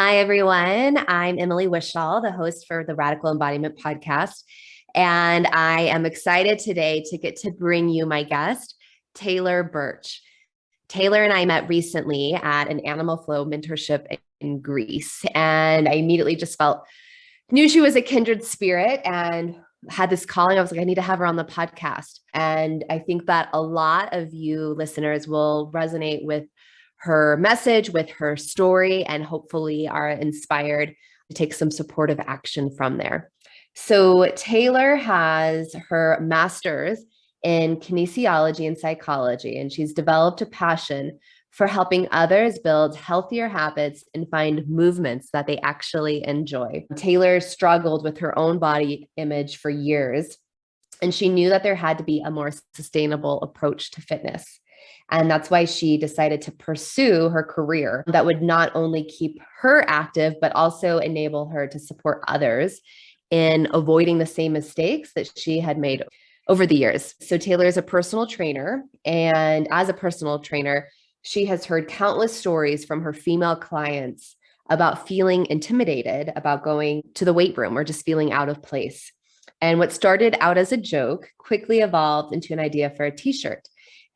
Hi, everyone. I'm Emily Wishall, the host for the Radical Embodiment podcast. And I am excited today to get to bring you my guest, Taylor Burch. Taylor and I met recently at an Animal Flow mentorship in Greece. And I immediately just knew she was a kindred spirit and had this calling. I was like, I need to have her on the podcast. And I think that a lot of you listeners will resonate with her message, with her story, and hopefully are inspired to take some supportive action from there. So Taylor has her master's in kinesiology and psychology, and she's developed a passion for helping others build healthier habits and find movements that they actually enjoy. Taylor struggled with her own body image for years, and she knew that there had to be a more sustainable approach to fitness. And that's why she decided to pursue her career that would not only keep her active, but also enable her to support others in avoiding the same mistakes that she had made over the years. So Taylor is a personal trainer, and as a personal trainer, she has heard countless stories from her female clients about feeling intimidated about going to the weight room or just feeling out of place. And what started out as a joke quickly evolved into an idea for a t-shirt.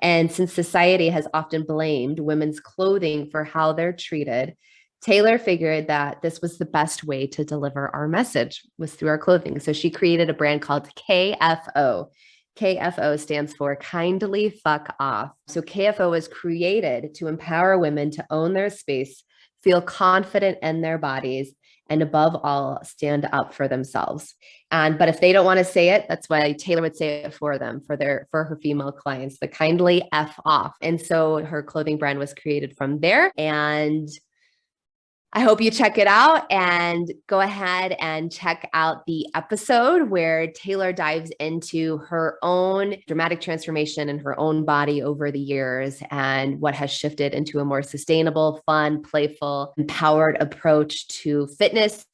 And since society has often blamed women's clothing for how they're treated, Taylor figured that this was the best way to deliver our message was through our clothing. So she created a brand called KFO. KFO stands for Kindly Fuck Off. So KFO was created to empower women to own their space, feel confident in their bodies, and above all, stand up for themselves. But if they don't want to say it, that's why Taylor would say it for them, for her female clients, the kindly F off. And so her clothing brand was created from there. And I hope you check it out and go ahead and check out the episode where Taylor dives into her own dramatic transformation in her own body over the years and what has shifted into a more sustainable, fun, playful, empowered approach to fitness,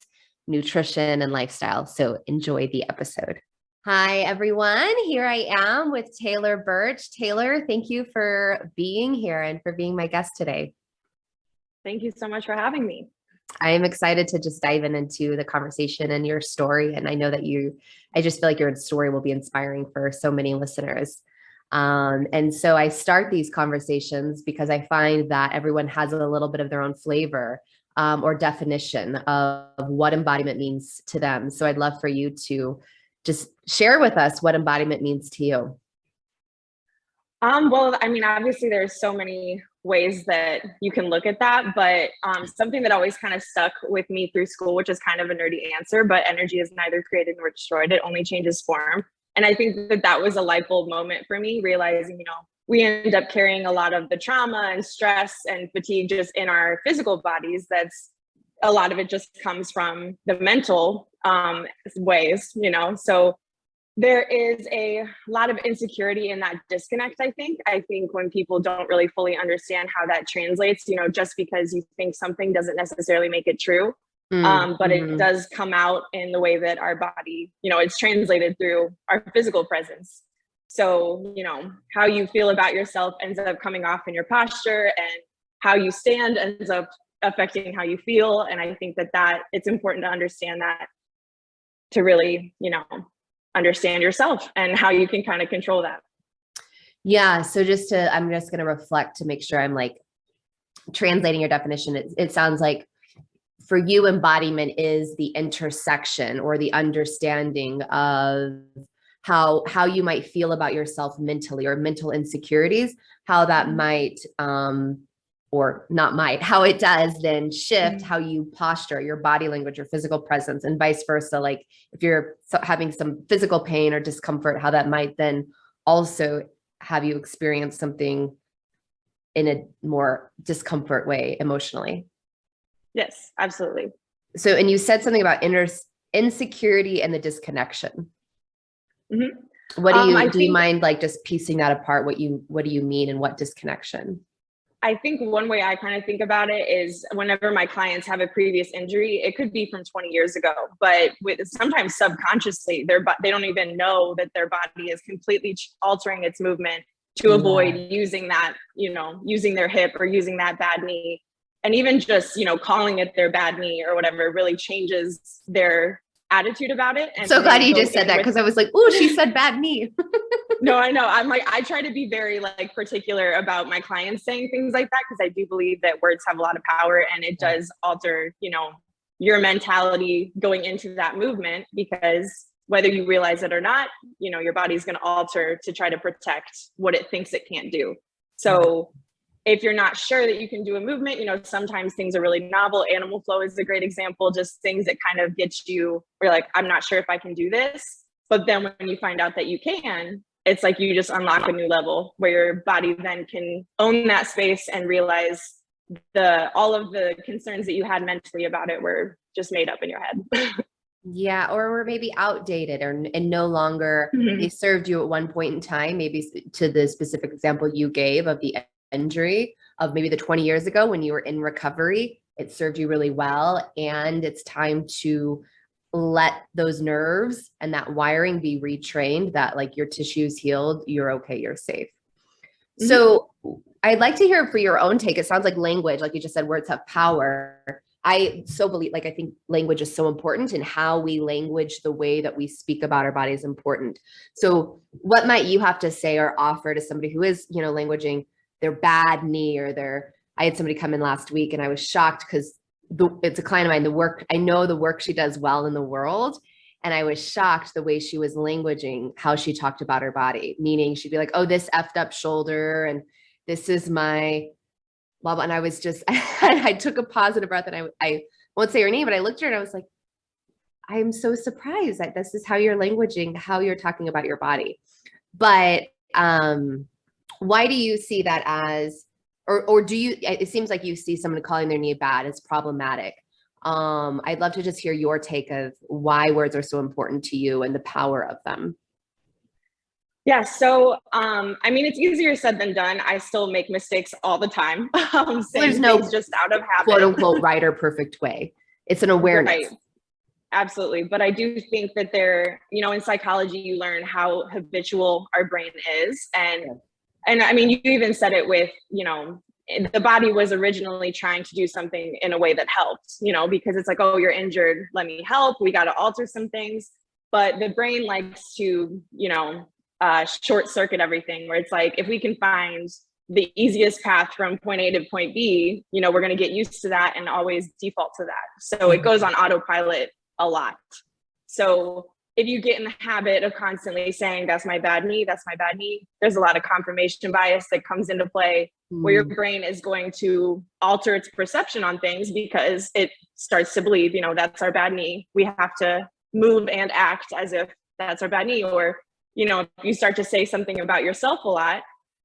nutrition, and lifestyle. So enjoy the episode. Hi, everyone. Here I am with Taylor Burch. Taylor, thank you for being here and for being my guest today. Thank you so much for having me. I am excited to just dive into the conversation and your story. And I know that I just feel like your story will be inspiring for so many listeners. And so I start these conversations because I find that everyone has a little bit of their own flavor or definition of what embodiment means to them. So I'd love for you to just share with us what embodiment means to you. Well, I mean, obviously there's so many ways that you can look at that, but something that always kind of stuck with me through school, which is kind of a nerdy answer, but energy is neither created nor destroyed. It only changes form. And I think that was a light bulb moment for me, realizing, we end up carrying a lot of the trauma and stress and fatigue just in our physical bodies. A lot of it just comes from the mental ways, so there is a lot of insecurity in that disconnect, I think. I think when people don't really fully understand how that translates, just because you think something doesn't necessarily make it true. But it does come out in the way that our body, it's translated through our physical presence. So, how you feel about yourself ends up coming off in your posture, and how you stand ends up affecting how you feel. And I think that it's important to understand that to really, understand yourself and how you can kind of control that. Yeah. So I'm just going to reflect to make sure I'm like translating your definition. It sounds like for you, embodiment is the intersection or the understanding of how you might feel about yourself mentally or mental insecurities, how that might, or not might, how it does then shift how you posture, your body language, your physical presence, and vice versa. Like if you're having some physical pain or discomfort, how that might then also have you experience something in a more discomfort way emotionally. Yes, absolutely. So, and you said something about insecurity and the disconnection. What do you mind like just piecing that apart? What do you mean and what disconnection? I think one way I kind of think about it is whenever my clients have a previous injury, it could be from 20 years ago, but sometimes subconsciously, they don't even know that their body is completely altering its movement to avoid using that, using their hip or using that bad knee. and even just, calling it their bad knee or whatever really changes their attitude about it. And so glad you just said that, because I was like, oh, she said bad knee. No, I know. I'm like, I try to be very like particular about my clients saying things like that, because I do believe that words have a lot of power, and it does alter, your mentality going into that movement, because whether you realize it or not, your body's going to alter to try to protect what it thinks it can't do. So if you're not sure that you can do a movement, sometimes things are really novel. Animal flow is a great example, just things that kind of get you, where you're like, I'm not sure if I can do this. But then when you find out that you can, it's like you just unlock a new level where your body then can own that space and realize all of the concerns that you had mentally about it were just made up in your head. Yeah, or were maybe outdated and no longer, they served you at one point in time, maybe to the specific example you gave of the injury of maybe the 20 years ago when you were in recovery, it served you really well. And it's time to let those nerves and that wiring be retrained, that like your tissue's healed, you're okay, you're safe. So I'd like to hear for your own take. It sounds like language, like you just said, words have power. I so believe, I think language is so important, and how we language the way that we speak about our body is important. So what might you have to say or offer to somebody who is, languaging their bad knee or I had somebody come in last week and I was shocked because it's a client of mine, I know the work she does well in the world. And I was shocked the way she was languaging how she talked about her body, meaning she'd be like, oh, this effed up shoulder, and this is my blah, blah. And I was just, I took a positive breath, and I won't say her name, but I looked at her and I was like, I'm so surprised that this is how you're languaging, how you're talking about your body. But why do you see that as, or do you, it seems like you see someone calling their knee bad as problematic. I'd love to just hear your take of why words are so important to you and the power of them. Yeah. So, it's easier said than done. I still make mistakes all the time. There's no just out of habit, quote unquote, right or perfect way. It's an awareness. Right. Absolutely. But I do think that in psychology, you learn how habitual our brain is. And you even said it with, the body was originally trying to do something in a way that helped, because it's like, oh, you're injured, let me help. We got to alter some things. But the brain likes to, short circuit everything, where it's like, if we can find the easiest path from point A to point B, we're going to get used to that and always default to that. So it goes on autopilot a lot. So if you get in the habit of constantly saying, that's my bad knee, that's my bad knee, there's a lot of confirmation bias that comes into play, where your brain is going to alter its perception on things, because it starts to believe, that's our bad knee. We have to move and act as if that's our bad knee. Or, if you start to say something about yourself a lot,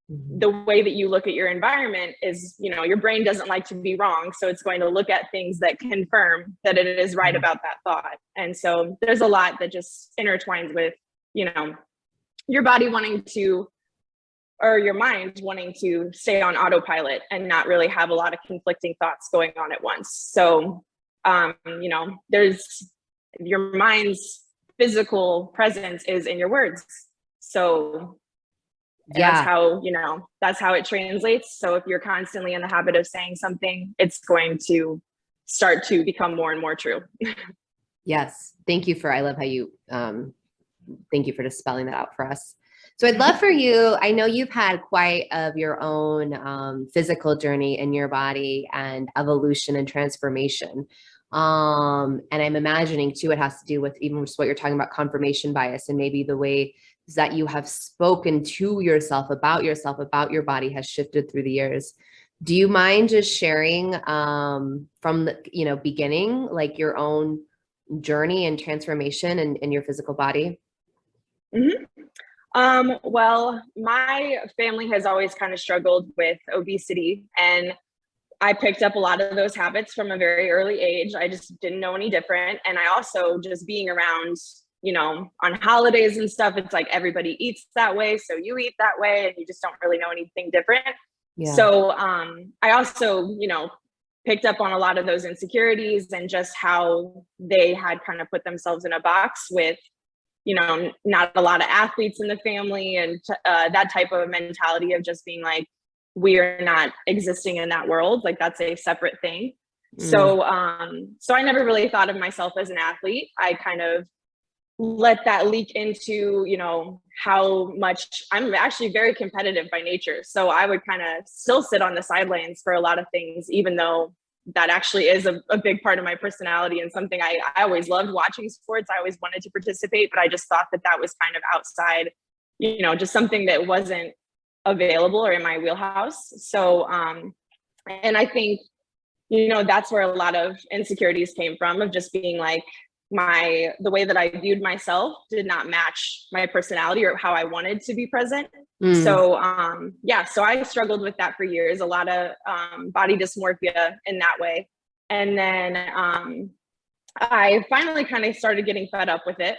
the way that you look at your environment is, your brain doesn't like to be wrong. So it's going to look at things that confirm that it is right about that thought. And so there's a lot that just intertwines with, your body wanting to, or your mind wanting to stay on autopilot and not really have a lot of conflicting thoughts going on at once. So, there's your mind's physical presence is in your words. So that's how it translates. So if you're constantly in the habit of saying something, it's going to start to become more and more true. Yes. I love how you, thank you for just spelling that out for us. So I'd love for you, I know you've had quite of your own physical journey in your body and evolution and transformation. And I'm imagining too, it has to do with even just what you're talking about, confirmation bias, and maybe the way that you have spoken to yourself, about your body has shifted through the years. Do you mind just sharing from the beginning, like your own journey and transformation in your physical body? Well, my family has always kind of struggled with obesity, and I picked up a lot of those habits from a very early age. I just didn't know any different. And I also, just being around, on holidays and stuff, it's like everybody eats that way, so you eat that way, and you just don't really know anything different. Yeah. So I also, picked up on a lot of those insecurities and just how they had kind of put themselves in a box with, not a lot of athletes in the family, and that type of mentality of just being like, we are not existing in that world. Like that's a separate thing. So I never really thought of myself as an athlete. I kind of let that leak into, you know, how much I'm actually very competitive by nature. So I would kind of still sit on the sidelines for a lot of things, even though that actually is a big part of my personality and something I always loved watching sports. I always wanted to participate, but I just thought that that was kind of outside, you know, just something that wasn't available or in my wheelhouse. So, and I think, you know, that's where a lot of insecurities came from, of just being like, the way that I viewed myself did not match my personality or how I wanted to be present. So so I struggled with that for years, a lot of body dysmorphia in that way. And then I finally kind of started getting fed up with it.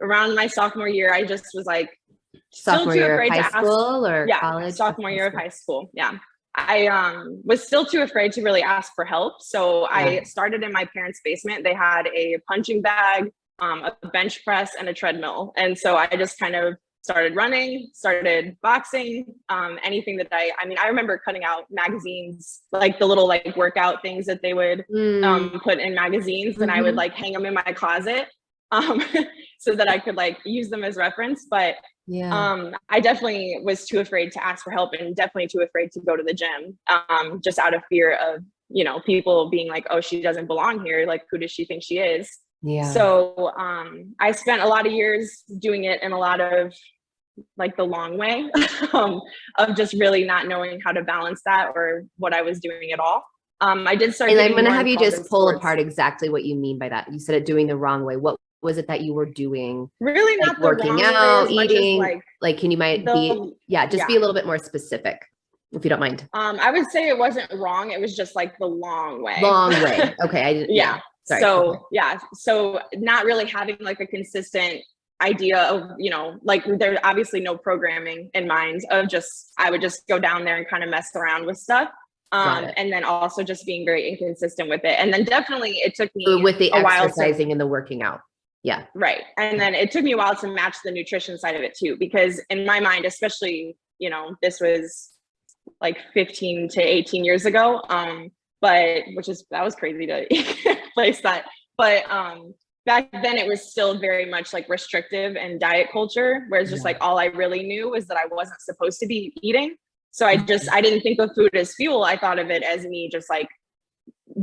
Around my sophomore year, I just was like, sophomore year of high school or college? Sophomore year of high school. Yeah. I was still too afraid to really ask for help. So I started in my parents' basement. They had a punching bag, a bench press, and a treadmill. And so I just kind of started running, started boxing, anything that I remember cutting out magazines, like the little like workout things that they would put in magazines, and I would like hang them in my closet so that I could like use them as reference. But I definitely was too afraid to ask for help, and definitely too afraid to go to the gym, just out of fear of, you know, people being like, oh, she doesn't belong here. Like, who does she think she is? So I spent a lot of years doing it in a lot of like the long way of just really not knowing how to balance that or what I was doing at all. I did start. And I'm going to have you just pull apart exactly what you mean by that. You said it doing the wrong way. What was it that you were doing? Really, like not the working wrong out, way, eating, like can you be be a little bit more specific, if you don't mind. I would say it wasn't wrong. It was just like the long way. Okay. Sorry. So so not really having like a consistent idea of, you know, like there's obviously no programming in mind of just, I would just go down there and kind of mess around with stuff. And then also just being very inconsistent with it. And then definitely it took me with the exercising and the working out. Yeah. Right. And then it took me a while to match the nutrition side of it too, because in my mind, especially, you know, this was like 15 to 18 years ago. That was crazy to place that. But back then it was still very much like restrictive and diet culture, whereas just like all I really knew was that I wasn't supposed to be eating. So I didn't think of food as fuel. I thought of it as me just like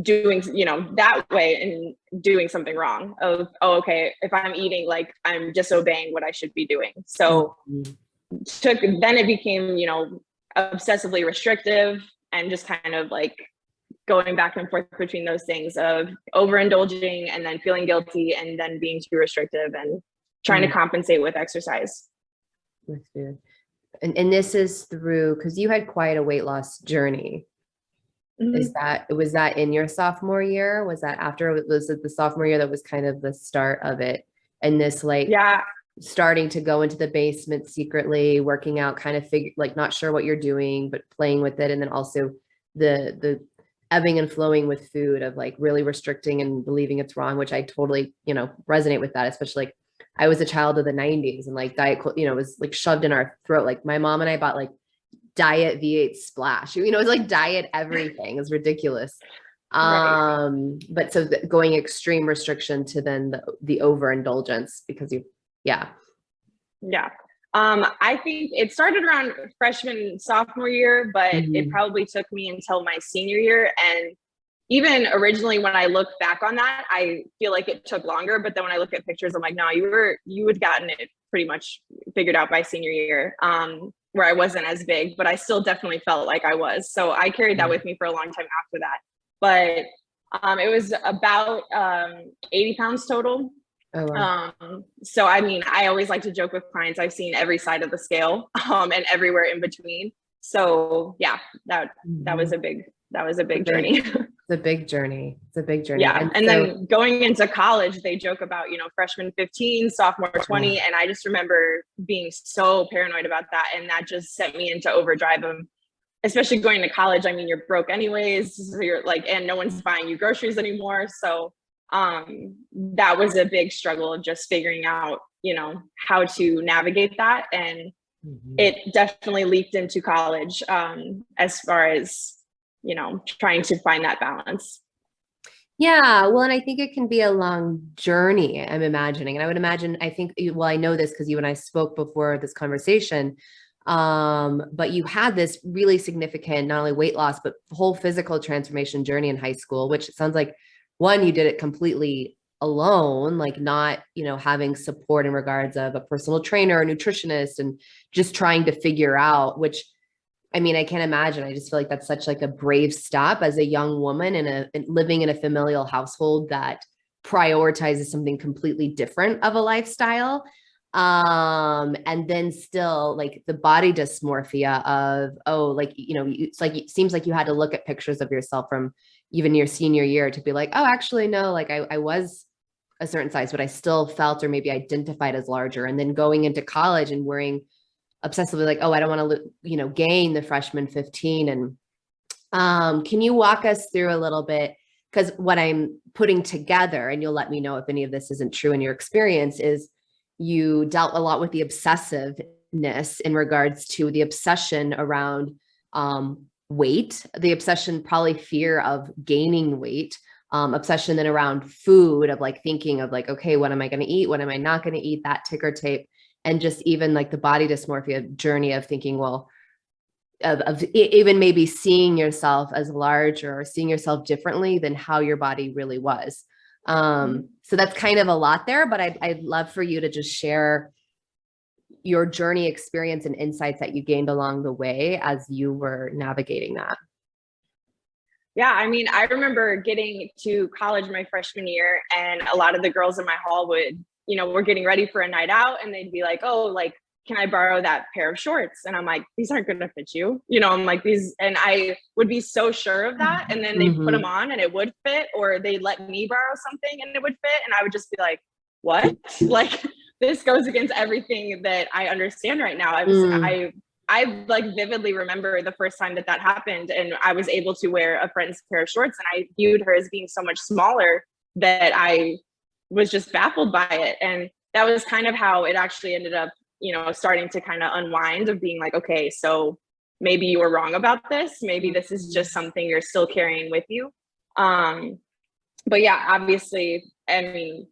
doing, you know, that way and doing something wrong of, oh, okay, if I'm eating, like I'm disobeying what I should be doing. So then it became, you know, obsessively restrictive and just kind of like going back and forth between those things of overindulging and then feeling guilty and then being too restrictive and trying to compensate with exercise. That's good. And this is through, because you had quite a weight loss journey. Was that in your sophomore year? Was that after? Was it the sophomore year that was kind of the start of it? And this starting to go into the basement secretly, working out, kind of like not sure what you're doing, but playing with it. And then also the ebbing and flowing with food of like really restricting and believing it's wrong, which I totally, you know, resonate with that, especially like I was a child of the 90s and like diet, you know, was like shoved in our throat. Like my mom and I bought like diet V8 Splash, you know, it was like diet everything. It was ridiculous. But so going extreme restriction to then the overindulgence because I think it started around freshman, sophomore year, but it probably took me until my senior year. And even originally, when I look back on that, I feel like it took longer. But then when I look at pictures, I'm like, no, you had gotten it pretty much figured out by senior year, where I wasn't as big, but I still definitely felt like I was. So I carried that with me for a long time after that. But it was about 80 pounds total. Oh, wow. So, I mean, I always like to joke with clients, I've seen every side of the scale, and everywhere in between. So yeah, that was a big journey. It's a big journey. Yeah. And then going into college, they joke about, you know, freshman 15, sophomore 20. And I just remember being so paranoid about that. And that just sent me into overdrive of, especially going to college. I mean, you're broke anyways. So you're like, and no one's buying you groceries anymore. So that was a big struggle of just figuring out, you know, how to navigate that. And it definitely leaked into college, as far as, trying to find that balance. Yeah, well, and I think it can be a long journey, I'm imagining. And I would imagine, I think, well, I know this because you and I spoke before this conversation. But you had this really significant, not only weight loss, but whole physical transformation journey in high school, which it sounds like one, you did it completely alone, like not, having support in regards of a personal trainer or nutritionist and just trying to figure out, which I mean, I can't imagine. I just feel like that's such like a brave step as a young woman living in a familial household that prioritizes something completely different of a lifestyle. And then still like the body dysmorphia of, oh, like, it's like, it seems like you had to look at pictures of yourself from even your senior year to be like, oh, actually, no, like I was a certain size, but I still felt or maybe identified as larger. And then going into college and wearing obsessively like, oh, I don't want to, gain the freshman 15. And can you walk us through a little bit? Because what I'm putting together, and you'll let me know if any of this isn't true in your experience, is you dealt a lot with the obsessiveness in regards to the obsession around weight, the obsession, probably fear of gaining weight, obsession then around food, of like thinking of like, okay, what am I going to eat? What am I not going to eat? That ticker tape. And just even like the body dysmorphia journey of thinking, well, of even maybe seeing yourself as larger or seeing yourself differently than how your body really was. So that's kind of a lot there, but I'd love for you to just share your journey, experience, and insights that you gained along the way as you were navigating that. Yeah, I mean, I remember getting to college my freshman year, and a lot of the girls in my hall would, we're getting ready for a night out, and they'd be like, oh, like, can I borrow that pair of shorts? And I'm like, these aren't going to fit you. I'm like, these, and I would be so sure of that. And then they'd put them on and it would fit, or they'd let me borrow something and it would fit. And I would just be like, what? Like, this goes against everything that I understand right now. I like vividly remember the first time that happened, and I was able to wear a friend's pair of shorts, and I viewed her as being so much smaller that I was just baffled by it. And that was kind of how it actually ended up, starting to kind of unwind, of being like, okay, so maybe you were wrong about this. Maybe this is just something you're still carrying with you. But yeah, obviously, I mean,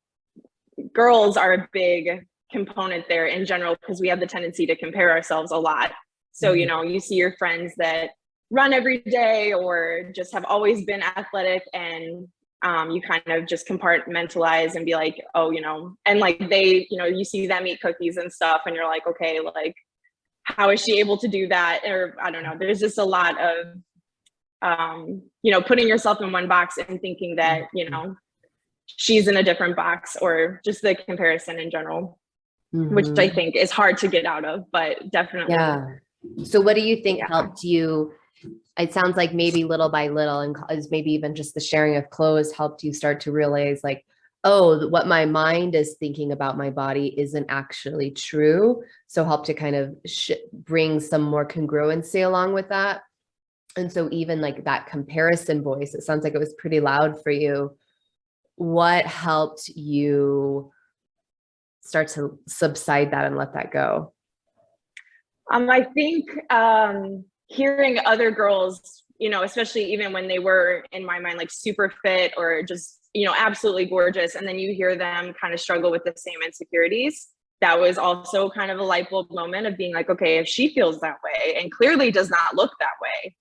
girls are a big component there in general, because we have the tendency to compare ourselves a lot. So, you see your friends that run every day or just have always been athletic, and you kind of just compartmentalize and be like, oh, and like they, you see them eat cookies and stuff, and you're like, okay, like, how is she able to do that? Or I don't know, there's just a lot of, putting yourself in one box and thinking that, she's in a different box, or just the comparison in general, which I think is hard to get out of, but definitely. Yeah. So what do you think helped you? It sounds like maybe little by little, and maybe even just the sharing of clothes helped you start to realize like, oh, what my mind is thinking about my body isn't actually true. So help to kind of bring some more congruency along with that. And so even like that comparison voice, it sounds like it was pretty loud for you. What helped you start to subside that and let that go? I think hearing other girls, especially even when they were, in my mind, like super fit or just, absolutely gorgeous, and then you hear them kind of struggle with the same insecurities. That was also kind of a light bulb moment of being like, okay, if she feels that way and clearly does not look that way,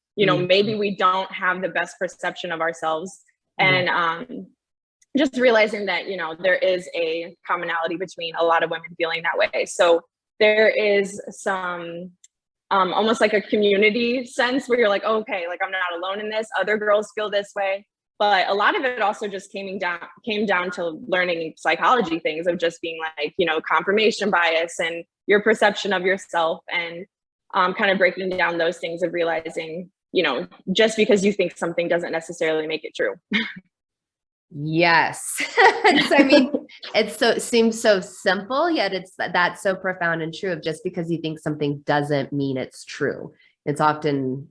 maybe we don't have the best perception of ourselves. And just realizing that, there is a commonality between a lot of women feeling that way. So there is some almost like a community sense where you're like, oh, okay, like I'm not alone in this. Other girls feel this way. But a lot of it also just came down to learning psychology things, of just being like, confirmation bias and your perception of yourself, and kind of breaking down those things of realizing, just because you think something doesn't necessarily make it true. Yes. I mean, it seems so simple, yet that's so profound and true, of just because you think something doesn't mean it's true. It's often,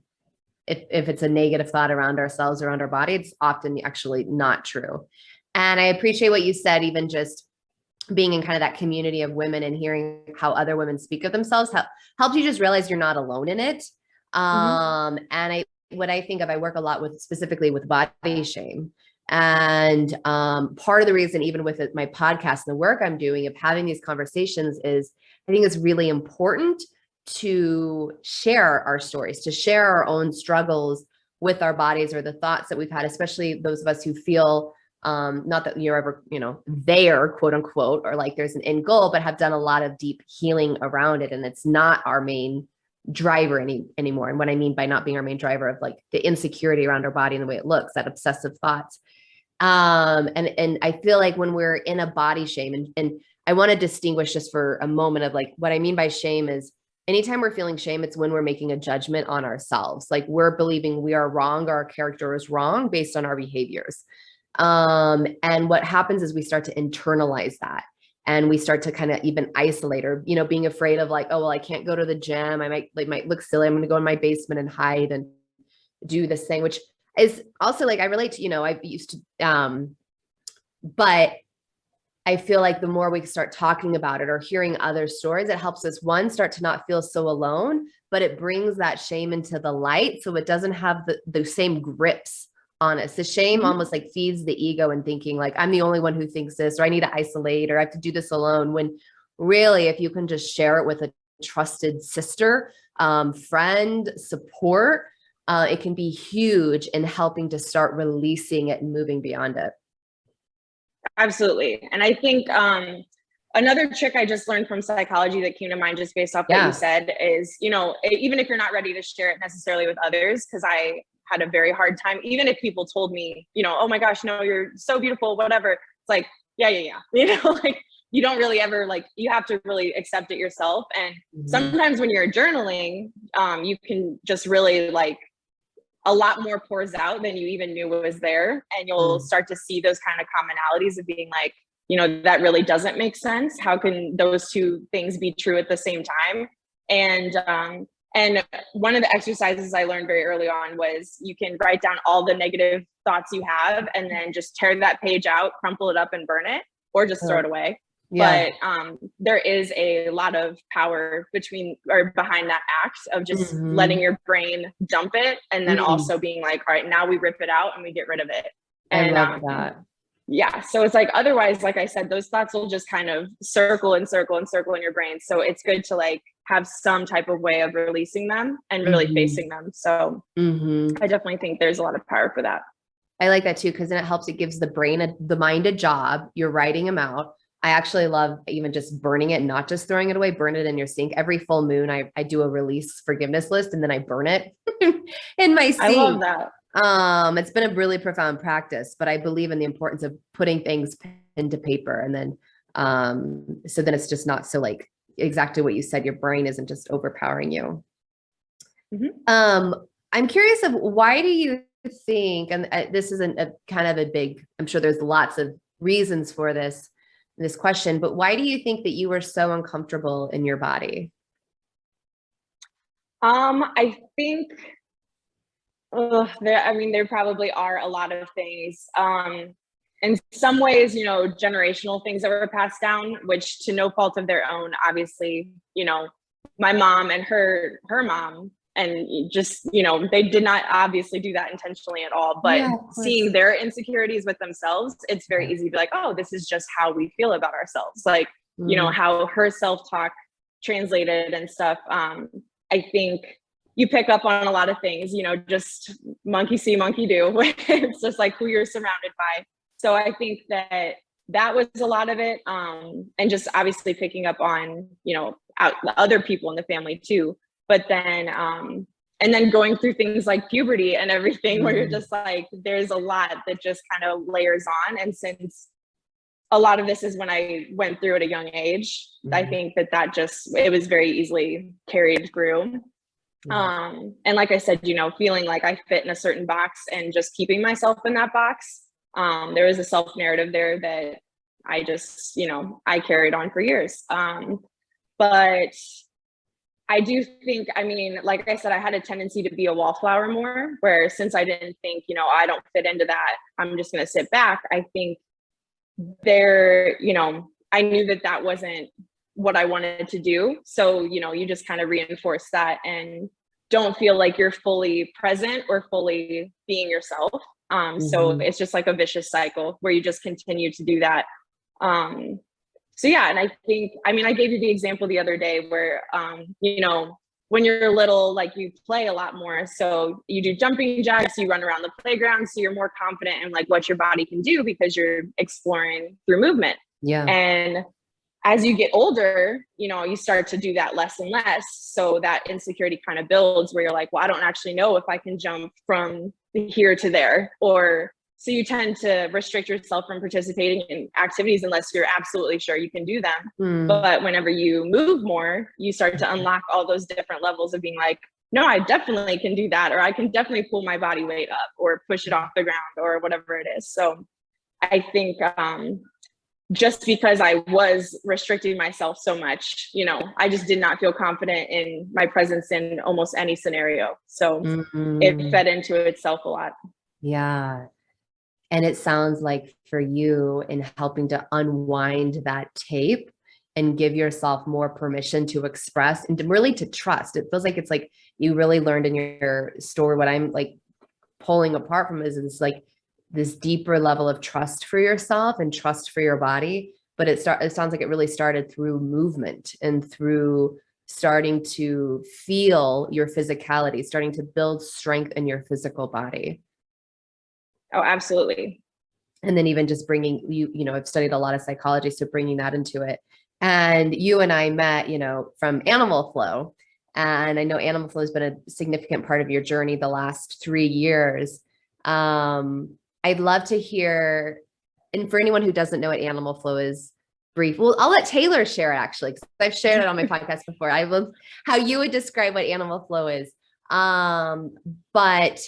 if it's a negative thought around ourselves, around our body, it's often actually not true. And I appreciate what you said, even just being in kind of that community of women and hearing how other women speak of themselves helps you just realize you're not alone in it. And what I think of, I work a lot with, specifically with body shame. And part of the reason, even with my podcast and the work I'm doing of having these conversations, is I think it's really important to share our stories, to share our own struggles with our bodies, or the thoughts that we've had, especially those of us who feel not that you're ever, there, quote unquote, or like there's an end goal, but have done a lot of deep healing around it. And it's not our main driver anymore. And what I mean by not being our main driver, of like the insecurity around our body and the way it looks, that obsessive thoughts. And I feel like when we're in a body shame, and I want to distinguish just for a moment of like, what I mean by shame is anytime we're feeling shame, it's when we're making a judgment on ourselves. Like we're believing we are wrong, or our character is wrong based on our behaviors. And what happens is we start to internalize that, and we start to kind of even isolate, or, being afraid of like, oh, well, I can't go to the gym. I might look silly. I'm going to go in my basement and hide and do this thing, which is also like, I relate to, I used to, but I feel like the more we start talking about it or hearing other stories, it helps us, one, start to not feel so alone, but it brings that shame into the light. So it doesn't have the same grips on us. The shame almost like feeds the ego and thinking like, I'm the only one who thinks this, or I need to isolate, or I have to do this alone. When really, if you can just share it with a trusted sister, friend, support, it can be huge in helping to start releasing it and moving beyond it. Absolutely. And I think another trick I just learned from psychology that came to mind just based off what you said is, even if you're not ready to share it necessarily with others, because I had a very hard time, even if people told me, oh my gosh, no, you're so beautiful, whatever. It's like, yeah. Like you don't really ever, like, you have to really accept it yourself. And sometimes when you're journaling, you can just really like, a lot more pours out than you even knew was there. And you'll start to see those kind of commonalities of being like, that really doesn't make sense. How can those two things be true at the same time? And one of the exercises I learned very early on was you can write down all the negative thoughts you have, and then just tear that page out, crumple it up and burn it, or just throw it away. Yeah. But there is a lot of power behind that act of just letting your brain dump it, and then also being like, all right, now we rip it out and we get rid of it. And I love that. Yeah. So it's like, otherwise, like I said, those thoughts will just kind of circle and circle and circle in your brain. So it's good to like have some type of way of releasing them and really facing them. So I definitely think there's a lot of power for that. I like that too, because then it helps. It gives the mind a job. You're writing them out. I actually love even just burning it, not just throwing it away. Burn it in your sink. Every full moon, I do a release forgiveness list, and then I burn it in my sink. I love that. It's been a really profound practice, but I believe in the importance of putting things into paper, and then so then it's just not so like exactly what you said. Your brain isn't just overpowering you. I'm curious of why do you think, and this isn't a kind of a big, I'm sure there's lots of reasons for this question, but why do you think that you were so uncomfortable in your body? I think, there probably are a lot of things. In some ways, generational things that were passed down, which to no fault of their own, obviously, my mom and her mom, and just, they did not obviously do that intentionally at all, but seeing their insecurities with themselves, it's very easy to be like, oh, this is just how we feel about ourselves. Like, how her self-talk translated and stuff. I think you pick up on a lot of things, just monkey see, monkey do. It's just like who you're surrounded by. So I think that was a lot of it. And just obviously picking up on, other people in the family too. But then, and then going through things like puberty and everything, where you're just like, there's a lot that just kind of layers on. And since a lot of this is when I went through at a young age, I think it was very easily carried through. And like I said, feeling like I fit in a certain box and just keeping myself in that box. There was a self-narrative there that I just, I carried on for years. But I do think, like I said, I had a tendency to be a wallflower more, where since I didn't think, I don't fit into that, I'm just going to sit back. I think I I knew that that wasn't what I wanted to do. So, you know, you just kind of reinforce that and don't feel like you're fully present or fully being yourself. So it's just like a vicious cycle where you just continue to do that. So yeah, and I think, I mean, I gave you the example the other day where, you know, when you're little, like you play a lot more. So you do jumping jacks, you run around the playground. So you're more confident in like what your body can do because you're exploring through movement. Yeah. And as you get older, you know, you start to do that less and less. So that insecurity kind of builds where you're like, well, I don't actually know if I can jump from here to there. Or so you tend to restrict yourself from participating in activities unless you're absolutely sure you can do them. But whenever you move more, you start to unlock all those different levels of being like, no, I definitely can do that. Or I can definitely pull my body weight up or push it off the ground or whatever it is. So I think, just because I was restricting myself so much, you know, I just did not feel confident in my presence in almost any scenario. So it fed into itself a lot. Yeah. And it sounds like for you, in helping to unwind that tape and give yourself more permission to express and to really to trust. It feels like it's like you really learned in your story. What I'm like pulling apart from is like this deeper level of trust for yourself and trust for your body. But it sounds like it really started through movement and through starting to feel your physicality, starting to build strength in your physical body. Oh, absolutely. And then even just bringing you know, I've studied a lot of psychology, so bringing that into it. And you and I met, you know, from Animal Flow. And I know Animal Flow has been a significant part of your journey the last 3 years. I'd love to hear, and for anyone who doesn't know what Animal Flow is, brief. Well, I'll let Taylor share it actually, because I've shared it on my podcast before. I love how you would describe what Animal Flow is. But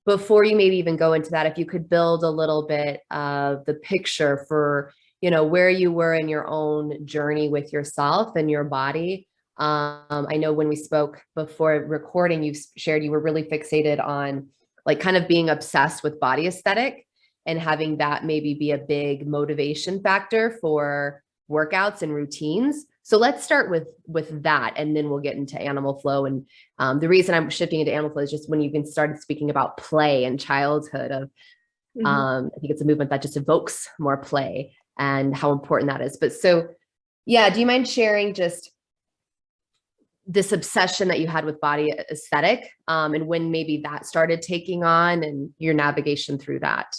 before you maybe even go into that, if you could build a little bit of the picture for, you know, where you were in your own journey with yourself and your body. I know when we spoke before recording, you shared you were really fixated on like kind of being obsessed with body aesthetic and having that maybe be a big motivation factor for workouts and routines. So let's start with that, and then we'll get into Animal Flow. And the reason I'm shifting into Animal Flow is just when you even started speaking about play and childhood of, I think it's a movement that just evokes more play and how important that is. But so, yeah, do you mind sharing just this obsession that you had with body aesthetic, and when maybe that started taking on and your navigation through that?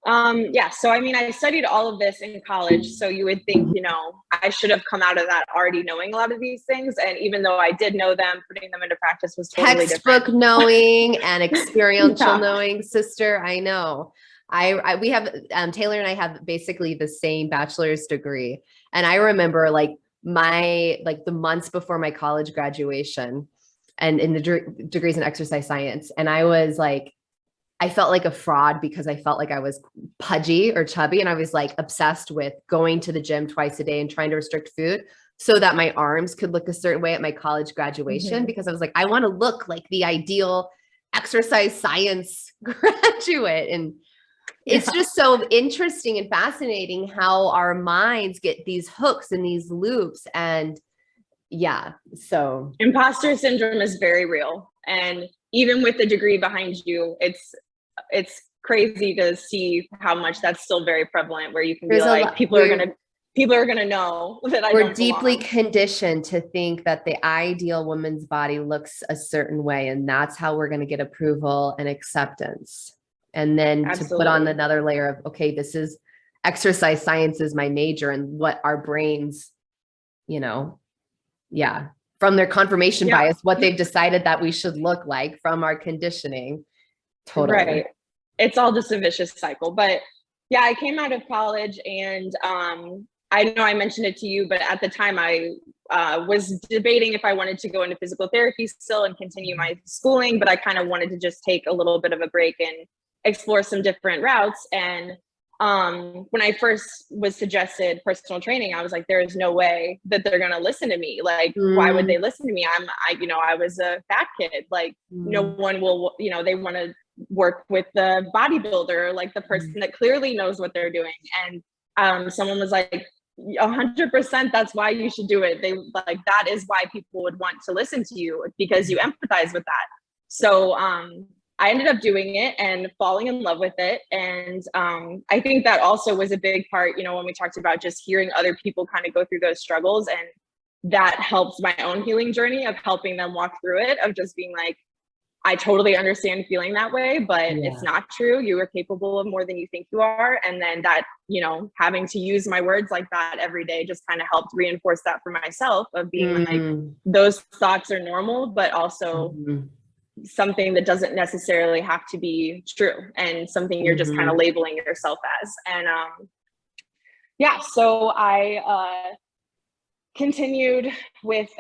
Yeah. So, I mean, I studied all of this in college. So you would think, you know, I should have come out of that already knowing a lot of these things. And even though I did know them, putting them into practice was totally textbook different. knowing and experiential knowing, sister. I know. We have, Taylor and I have basically the same bachelor's degree. And I remember like the months before my college graduation and in the degrees in exercise science. And I was like, I felt like a fraud because I felt like I was pudgy or chubby. And I was like obsessed with going to the gym twice a day and trying to restrict food so that my arms could look a certain way at my college graduation, because I was like, I want to look like the ideal exercise science graduate. And it's just so interesting and fascinating how our minds get these hooks and these loops. And yeah, so imposter syndrome is very real. And even with the degree behind you, it's crazy to see how much that's still very prevalent, where you can be like, people are gonna know that I don't belong. We're deeply conditioned to think that the ideal woman's body looks a certain way, and that's how we're going to get approval and acceptance. And then to put on another layer of, okay, this is exercise science is my major, and what our brains, you know, from their confirmation bias, what they've decided that we should look like from our conditioning. Totally. Right. It's all just a vicious cycle. But yeah, I came out of college and I know I mentioned it to you, but at the time I was debating if I wanted to go into physical therapy still and continue my schooling, but I kind of wanted to just take a little bit of a break and explore some different routes. And when I first was suggested personal training, I was like, there is no way that they're going to listen to me. Like, why would they listen to me? I was a fat kid. Like no one will, they want to work with the bodybuilder, like the person that clearly knows what they're doing. And someone was like, 100%, that's why you should do it. They like, that is why people would want to listen to you, because you empathize with that. So I ended up doing it and falling in love with it. And I think that also was a big part, you know, when we talked about just hearing other people kind of go through those struggles, and that helps my own healing journey of helping them walk through it, of just being like, I totally understand feeling that way, but it's not true. You are capable of more than you think you are. And then that, you know, having to use my words like that every day just kind of helped reinforce that for myself, of being like, those thoughts are normal, but also something that doesn't necessarily have to be true, and something you're just kind of labeling yourself as. And yeah, so I continued with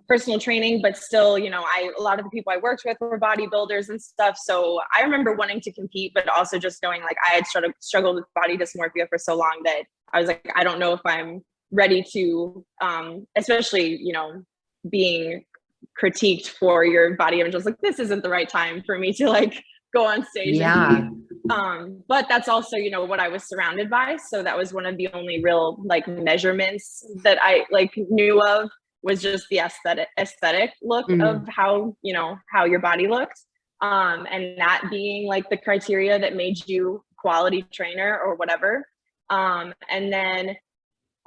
personal training, but still, you know, a lot of the people I worked with were bodybuilders and stuff. So I remember wanting to compete, but also just knowing like I had struggled with body dysmorphia for so long that I was like, I don't know if I'm ready to, especially, you know, being critiqued for your body image. I was like, this isn't the right time for me to like go on stage and compete. But that's also, you know, what I was surrounded by. So that was one of the only real like measurements that I like knew of, was just the aesthetic look of how, you know, how your body looked. And that being like the criteria that made you quality trainer or whatever. And then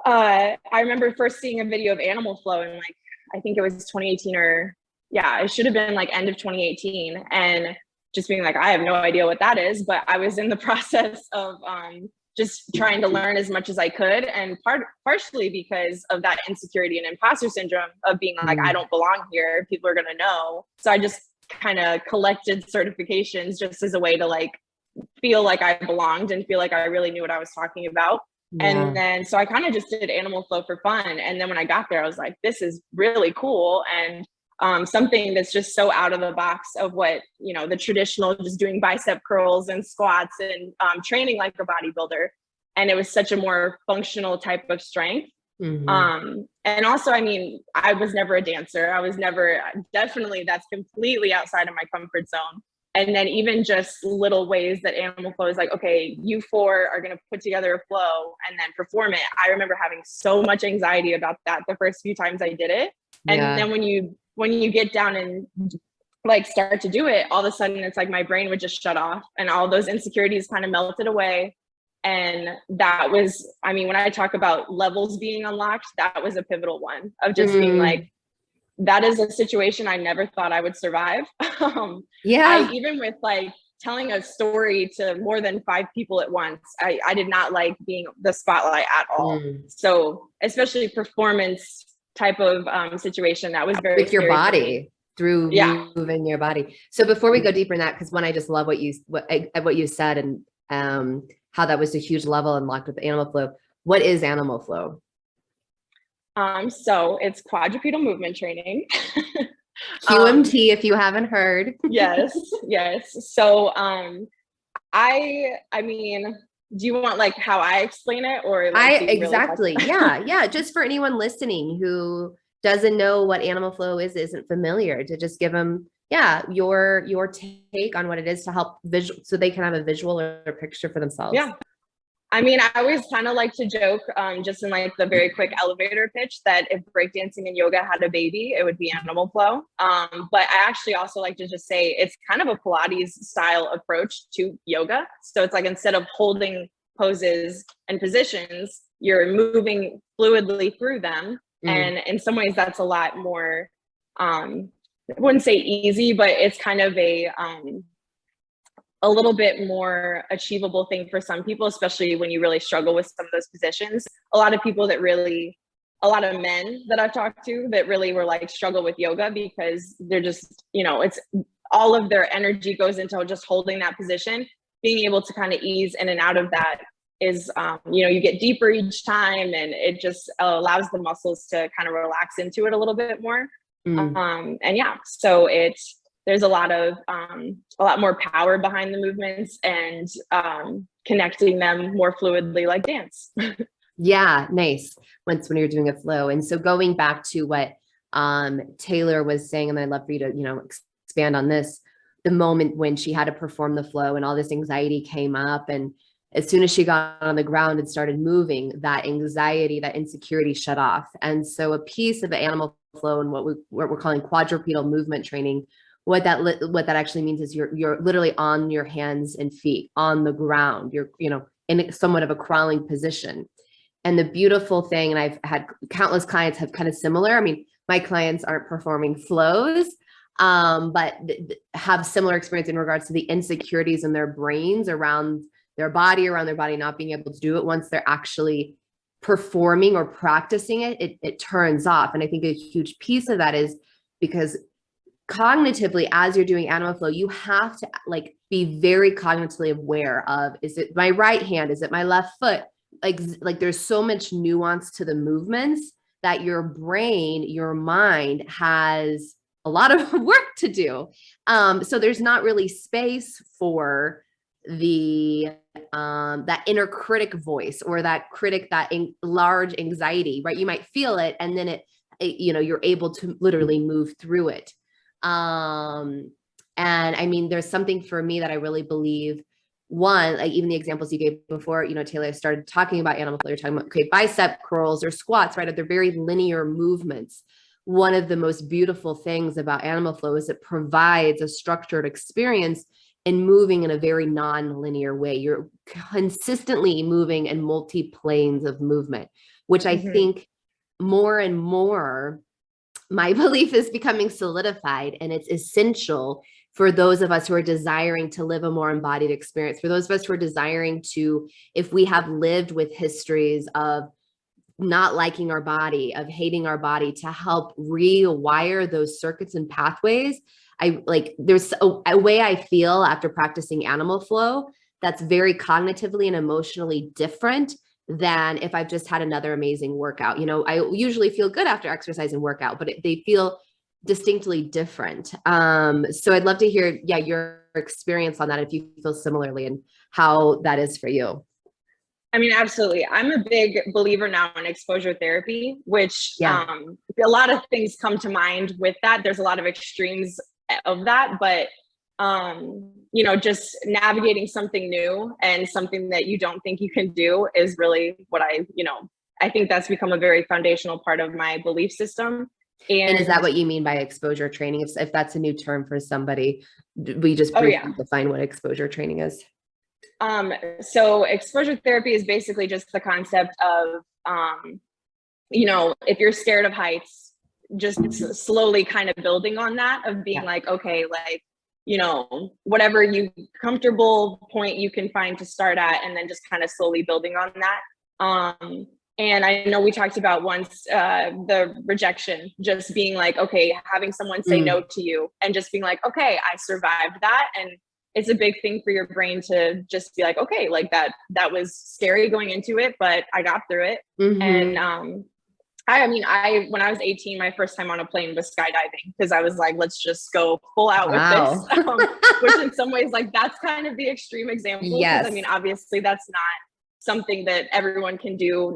I remember first seeing a video of Animal Flow in like, I think it was 2018, or yeah, it should have been like end of 2018. And just being like, I have no idea what that is, but I was in the process of just trying to learn as much as I could. And partially because of that insecurity and imposter syndrome of being like, I don't belong here, people are going to know. So I just kind of collected certifications just as a way to like feel like I belonged and feel like I really knew what I was talking about. And then, so I kind of just did Animal Flow for fun. And then when I got there, I was like, this is really cool. And something that's just so out of the box of what, you know, the traditional, just doing bicep curls and squats and training like a bodybuilder. And it was such a more functional type of strength. And also, I mean, I was never a dancer. I was never, definitely, that's completely outside of my comfort zone. And then even just little ways that Animal Flow is like, okay, you four are going to put together a flow and then perform it. I remember having so much anxiety about that the first few times I did it. And then when you get down and like start to do it, all of a sudden it's like my brain would just shut off and all those insecurities kind of melted away. And that was, I mean, when I talk about levels being unlocked, that was a pivotal one of just being like, that is a situation I never thought I would survive. Even with like telling a story to more than 5 people at once, I did not like being the spotlight at all. So especially performance type of situation, that was very with your body, through moving your body. So before we go deeper in that, because one, I just love what you said, and how that was a huge level unlocked with Animal Flow. What is Animal Flow? So it's quadrupedal movement training. QMT, if you haven't heard. Yes. So I mean, do you want like how I explain it, or like, exactly. Yeah. Just for anyone listening who doesn't know what Animal Flow is, isn't familiar, to just give them your take on what it is, to help visual, so they can have a visual or a picture for themselves. I mean, I always kind of like to joke, just in like the very quick elevator pitch, that if breakdancing and yoga had a baby, it would be Animal Flow. But I actually also like to just say it's kind of a Pilates style approach to yoga. So it's like, instead of holding poses and positions, you're moving fluidly through them. And in some ways that's a lot more, I wouldn't say easy, but it's kind of a little bit more achievable thing for some people, especially when you really struggle with some of those positions. A lot of men that I've talked to that really were like struggle with yoga, because they're just, you know, it's all of their energy goes into just holding that position. Being able to kind of ease in and out of that is, you know, you get deeper each time, and it just allows the muscles to kind of relax into it a little bit more. So there's a lot more power behind the movements, and connecting them more fluidly like dance. Nice. When you're doing a flow. And so going back to what Taylor was saying, and I'd love for you to, you know, expand on this, the moment when she had to perform the flow and all this anxiety came up, and as soon as she got on the ground and started moving, that anxiety, that insecurity shut off. And so a piece of the animal flow and what we're calling quadrupedal movement training, what that actually means is you're literally on your hands and feet on the ground. You're, in somewhat of a crawling position. And the beautiful thing, and I've had countless clients have kind of similar. I mean, my clients aren't performing flows, but have similar experience in regards to the insecurities in their brains around their body not being able to do it. Once they're actually performing or practicing it turns off. And I think a huge piece of that is because cognitively, as you're doing animal flow, you have to be very cognitively aware of, is it my right hand? Is it my left foot? Like there's so much nuance to the movements that your brain, your mind has a lot of work to do. So there's not really space for the that inner critic voice or that critic, that large anxiety, right? You might feel it, and then you're able to literally move through it. And I mean, there's something for me that I really believe. One, like even the examples you gave before, Taylor started talking about animal flow. You're talking about, okay, bicep curls or squats, right? They're very linear movements. One of the most beautiful things about animal flow is it provides a structured experience in moving in a very non-linear way. You're consistently moving in multi-planes of movement, which I think more and more, my belief is becoming solidified, and it's essential for those of us who are desiring to live a more embodied experience, for those of us who are desiring to, if we have lived with histories of not liking our body, of hating our body, to help rewire those circuits and pathways. There's a way I feel after practicing animal flow that's very cognitively and emotionally different than if I've just had another amazing workout. I usually feel good after exercise and workout, but they feel distinctly different. So I'd love to hear, your experience on that, if you feel similarly, and how that is for you. I mean, absolutely. I'm a big believer now in exposure therapy, which a lot of things come to mind with that. There's a lot of extremes of that, but just navigating something new and something that you don't think you can do is really what I think that's become a very foundational part of my belief system. And is that what you mean by exposure training? If that's a new term for somebody, we just briefly define what exposure training is. So exposure therapy is basically just the concept of, if you're scared of heights, just slowly kind of building on that, of being okay, whatever you comfortable point you can find to start at, and then just kind of slowly building on that. And I know we talked about once the rejection, just being okay, having someone say no to you, and just being okay, I survived that. And it's a big thing for your brain to just be okay, that was scary going into it, but I got through it. And I when I was 18, my first time on a plane was skydiving, because I was let's just go full out with this. Which in some ways, that's kind of the extreme example. Yes. Because obviously that's not something that everyone can do,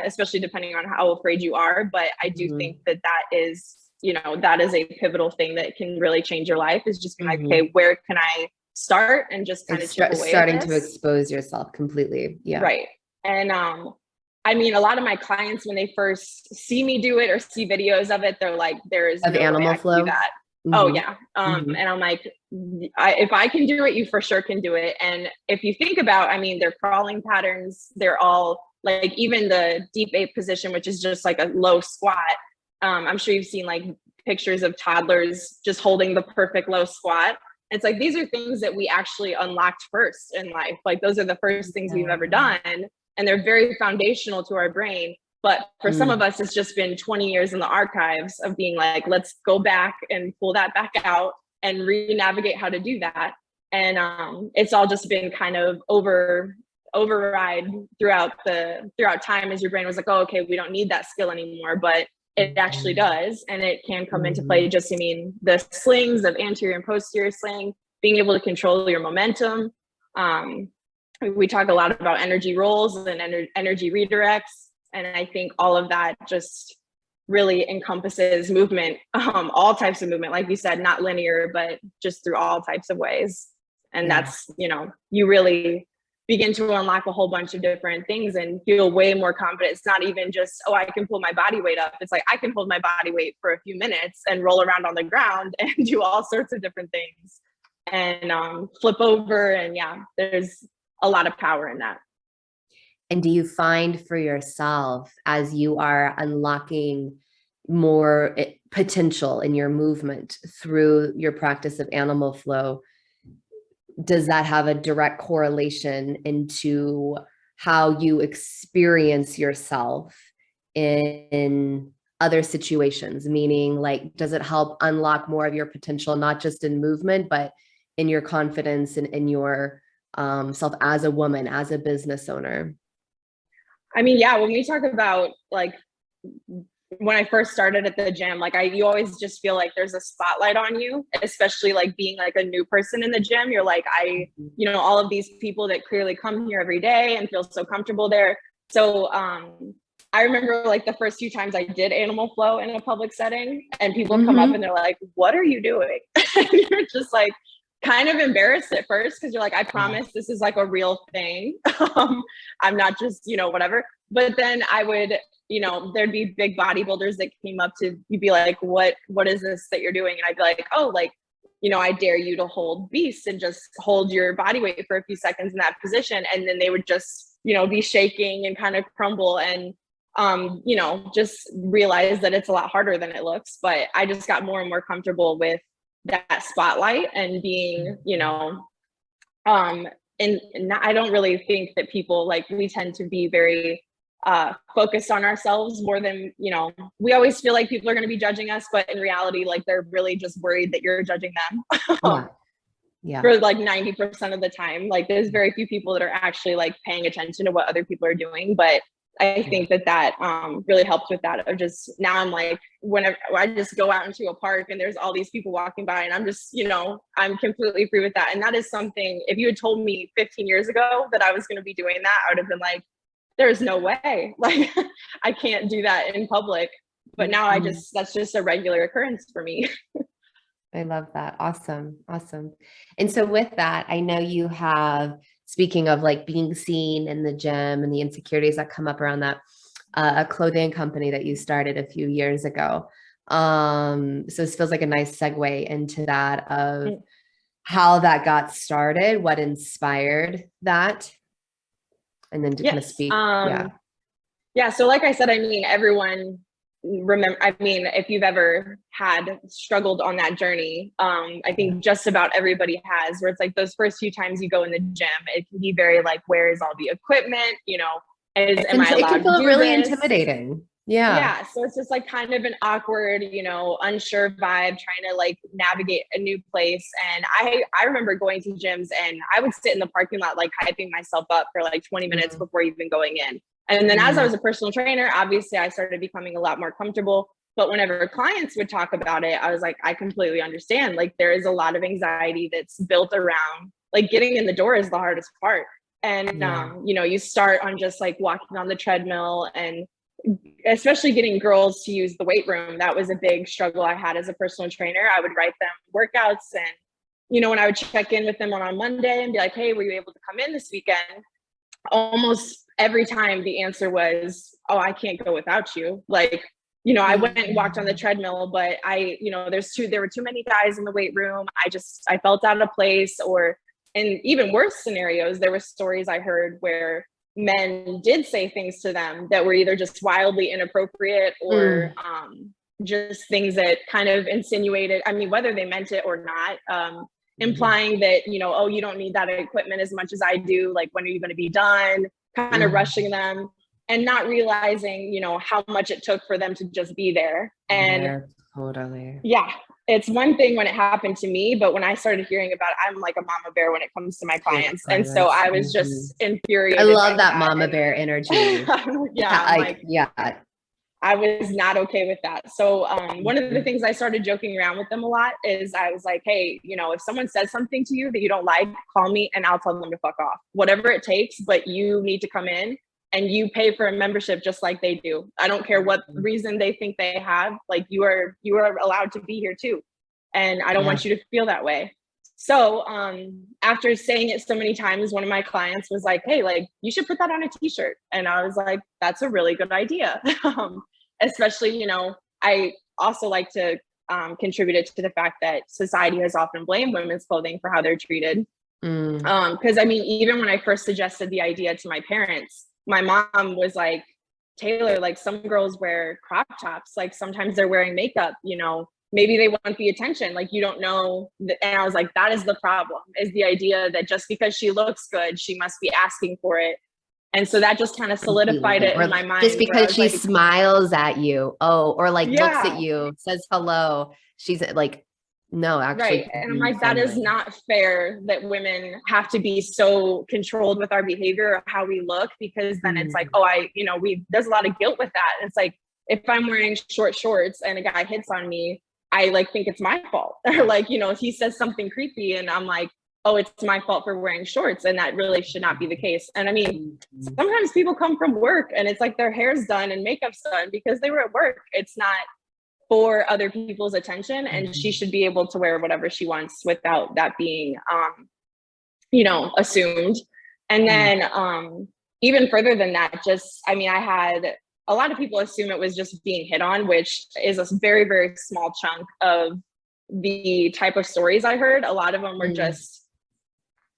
especially depending on how afraid you are. But I do think that is, that is a pivotal thing that can really change your life, is just being okay, where can I start, and just kind of chip away starting to expose yourself completely. Yeah. Right. And a lot of my clients, when they first see me do it or see videos of it, they're there is of no animal way I flow. can do that. Oh yeah. And I'm if I can do it, you for sure can do it. And if you think about, their crawling patterns, they're all even the deep ape position, which is just a low squat. I'm sure you've seen pictures of toddlers just holding the perfect low squat. It's these are things that we actually unlocked first in life. Those are the first things we've ever done. And they're very foundational to our brain. But for some of us, it's just been 20 years in the archives of being let's go back and pull that back out and re-navigate how to do that. And it's all just been kind of override throughout time, as your brain was oh, okay, we don't need that skill anymore. But it actually does. And it can come into play. Just, the slings of anterior and posterior sling, being able to control your momentum. We talk a lot about energy rolls and energy redirects. And I think all of that just really encompasses movement, all types of movement, like you said, not linear, but just through all types of ways. And that's, you really begin to unlock a whole bunch of different things and feel way more confident. It's not even just, oh, I can pull my body weight up. It's like, I can hold my body weight for a few minutes and roll around on the ground and do all sorts of different things and flip over. And yeah, there's a lot of power in that. And do you find for yourself, as you are unlocking more potential in your movement through your practice of animal flow, does that have a direct correlation into how you experience yourself in other situations? Meaning, like, does it help unlock more of your potential, not just in movement, but in your confidence and in your self as a woman, as a business owner? I mean, yeah, when we talk about like when I first started at the gym, like you always just feel like there's a spotlight on you, especially like being like a new person in the gym. You're like, all of these people that clearly come here every day and feel so comfortable there. So I remember like the first few times I did animal flow in a public setting and people come up and they're like, what are you doing? And you're just like kind of embarrassed at first because you're like, I promise this is like a real thing. I'm not just, whatever. But then I would, there'd be big bodybuilders that came up to you'd be like, what is this that you're doing? And I'd be like, oh, like, I dare you to hold beast and just hold your body weight for a few seconds in that position. And then they would just, be shaking and kind of crumble and, just realize that it's a lot harder than it looks. But I just got more and more comfortable with that spotlight and being, and I don't really think that people like, we tend to be very focused on ourselves more than, we always feel like people are going to be judging us, but in reality, like they're really just worried that you're judging them. Yeah. For like 90% of the time, like there's very few people that are actually like paying attention to what other people are doing. But I think that really helped with that of just now I'm like, whenever I just go out into a park and there's all these people walking by and I'm just, I'm completely free with that. And that is something, if you had told me 15 years ago that I was going to be doing that, I would have been like, there's no way, like I can't do that in public. But now that's just a regular occurrence for me. I love that. Awesome. And so with that, I know you have, speaking of like being seen in the gym and the insecurities that come up around that, a clothing company that you started a few years ago. So this feels like a nice segue into that of how that got started, what inspired that, and then to kind of speak. Yeah. So like I said, I mean, everyone if you've ever had struggled on that journey, I think just about everybody has, where it's like those first few times you go in the gym, it can be very like, where is all the equipment? It can feel really intimidating. Yeah. So it's just like kind of an awkward, unsure vibe, trying to like navigate a new place. And I remember going to gyms and I would sit in the parking lot, like hyping myself up for like 20 minutes before even going in. And then as I was a personal trainer, obviously I started becoming a lot more comfortable. But whenever clients would talk about it, I was like, I completely understand. Like there is a lot of anxiety that's built around like getting in the door is the hardest part. And, you start on just like walking on the treadmill and especially getting girls to use the weight room. That was a big struggle I had as a personal trainer. I would write them workouts and, when I would check in with them on Monday and be like, hey, were you able to come in this weekend? Almost every time the answer was, oh, I can't go without you. Like, I went and walked on the treadmill, but there were too many guys in the weight room. I felt out of place. And even worse scenarios, there were stories I heard where men did say things to them that were either just wildly inappropriate or just things that kind of insinuated, I mean, whether they meant it or not, implying that, oh, you don't need that equipment as much as I do. Like, when are you going to be done? Kind of rushing them and not realizing, how much it took for them to just be there. And totally. Yeah, it's one thing when it happened to me, but when I started hearing about it, I'm like a mama bear when it comes to my clients. And so I was just infuriated. I love that mama bear energy. I was not okay with that. So one of the things I started joking around with them a lot is I was like, hey, if someone says something to you that you don't like, call me and I'll tell them to fuck off. Whatever it takes, but you need to come in and you pay for a membership just like they do. I don't care what reason they think they have. Like you are allowed to be here too. And I don't want you to feel that way. So after saying it so many times, one of my clients was like, hey, like, you should put that on a t-shirt. And I was like, that's a really good idea. Especially, you know, I also like to contribute it to the fact that society has often blamed women's clothing for how they're treated. Because I mean, even when I first suggested the idea to my parents, my mom was like, Taylor, like, some girls wear crop tops, like sometimes they're wearing makeup, you know, maybe they want the attention, like, you don't know. And I was like, that is the problem, is the idea that just because she looks good, she must be asking for it. And so that just kind of solidified it in my mind. Just because she smiles at you, or like looks at Yeah, you, says hello, she's like, no, actually. right. And I'm like, that is not fair that women have to be so controlled with our behavior or how we look, because then it's like, oh, you know, there's a lot of guilt with that. And it's like, if I'm wearing short shorts and a guy hits on me, I like think it's my fault. Or like, you know, if he says something creepy and I'm like, oh, it's my fault for wearing shorts. And that really should not be the case. And I mean, sometimes people come from work and it's like their hair's done and makeup's done because they were at work. It's not for other people's attention, and she should be able to wear whatever she wants without that being you know, assumed. And then even further than that, just, I mean, I had a lot of people assume it was just being hit on, which is a very, very small chunk of the type of stories I heard. A lot of them were just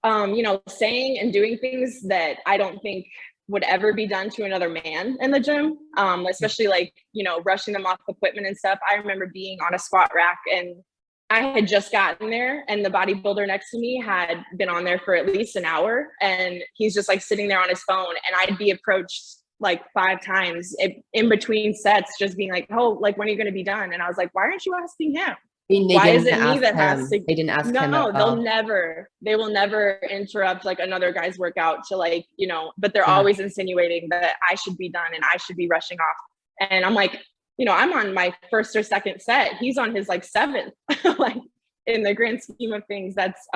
you know, saying and doing things that I don't think would ever be done to another man in the gym, especially like, you know, rushing them off equipment and stuff. I remember being on a squat rack and I had just gotten there and the bodybuilder next to me had been on there for at least an hour, and he's just like sitting there on his phone, and I'd be approached like 5 times in between sets, just being like, oh, like, when are you going to be done? And I was like, why aren't you asking him? Why is it me that has to? They didn't ask him. No, they will never interrupt like another guy's workout to, like, you know, but they're always insinuating that I should be done and I should be rushing off. And I'm like, you know, I'm on my first or second set. He's on his like 7th. Like, in the grand scheme of things, that's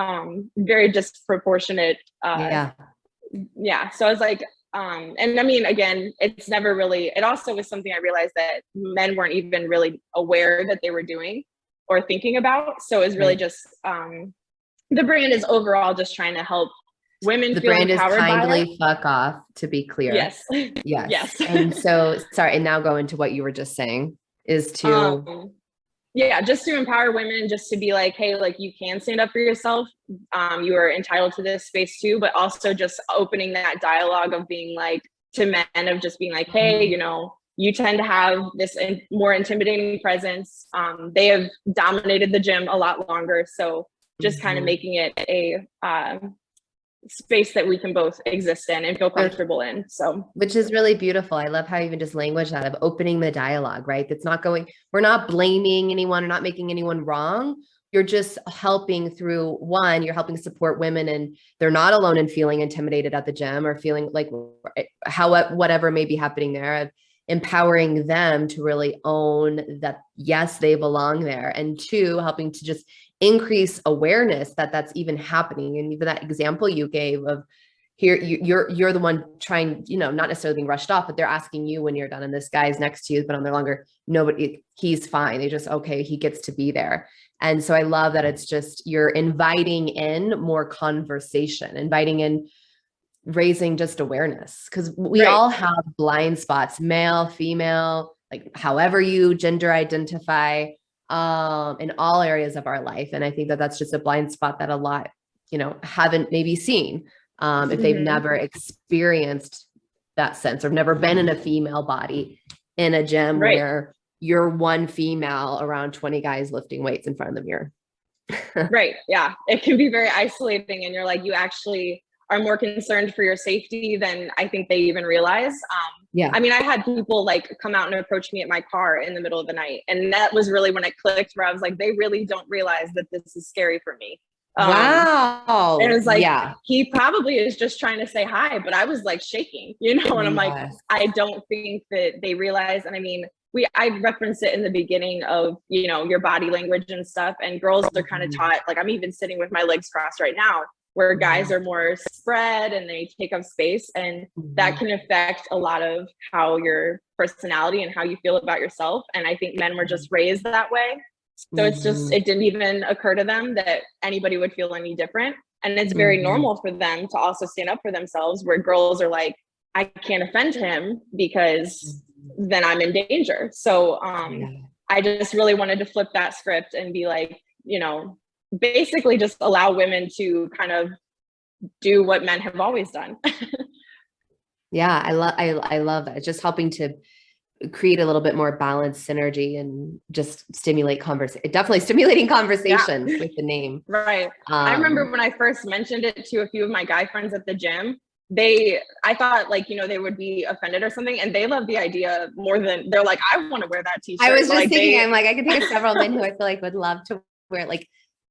very disproportionate. Yeah. So I was like, and I mean, again, it's never really, it also was something I realized that men weren't even really aware that they were doing or thinking about. So it's really just the brand is overall just trying to help women the feel brand is empowered kindly fuck off, to be clear. Yes. And so, sorry, and now go into what you were just saying is to just to empower women, just to be like, hey, like, you can stand up for yourself, you are entitled to this space too, but also just opening that dialogue of being like, to men, of just being like, hey, you know, you tend to have this more intimidating presence. They have dominated the gym a lot longer. So just kind of making it a space that we can both exist in and feel comfortable in. So, which is really beautiful. I love how you even just language that of opening the dialogue, right? That's not going, we're not blaming anyone or not making anyone wrong. You're just helping through one, you're helping support women, and they're not alone in feeling intimidated at the gym or feeling like whatever may be happening there, empowering them to really own that, yes, they belong there. And 2, helping to just increase awareness that that's even happening. And even that example you gave of here, you're the one trying, you know, not necessarily being rushed off, but they're asking you when you're done, and this guy's next to you, but on their longer, nobody, he's fine. They just, okay, he gets to be there. And so I love that it's just, you're inviting in more conversation, inviting in, raising just awareness, because we all have blind spots, male, female, like however you gender identify, in all areas of our life. And I think that that's just a blind spot that a lot, you know, haven't maybe seen, if they've never experienced that sense or never been in a female body in a gym where you're one female around 20 guys lifting weights in front of the mirror. Yeah. It can be very isolating, and you're like, you actually are more concerned for your safety than I think they even realize. I mean, I had people like come out and approach me at my car in the middle of the night. And that was really when it clicked, where I was like, they really don't realize that this is scary for me. Wow. And it was like, he probably is just trying to say hi, but I was like shaking, you know, and I'm like, I don't think that they realize. And I mean, I referenced it in the beginning of, you know, your body language and stuff, and girls are kind of taught, like, I'm even sitting with my legs crossed right now, where guys are more spread and they take up space, and that can affect a lot of how your personality and how you feel about yourself. And I think men were just raised that way. So it's just, it didn't even occur to them that anybody would feel any different. And it's very normal for them to also stand up for themselves, where girls are like, I can't offend him because then I'm in danger. So I just really wanted to flip that script and be like, you know, basically just allow women to kind of do what men have always done. Yeah, I love it. Just helping to create a little bit more balanced synergy and just stimulate definitely stimulating conversations with the name. Right. I remember when I first mentioned it to a few of my guy friends at the gym, I thought like, you know, they would be offended or something, and they love the idea more than, they're like, I want to wear that t-shirt. I was just thinking, I'm like, I could think of several men who I feel like would love to wear, like,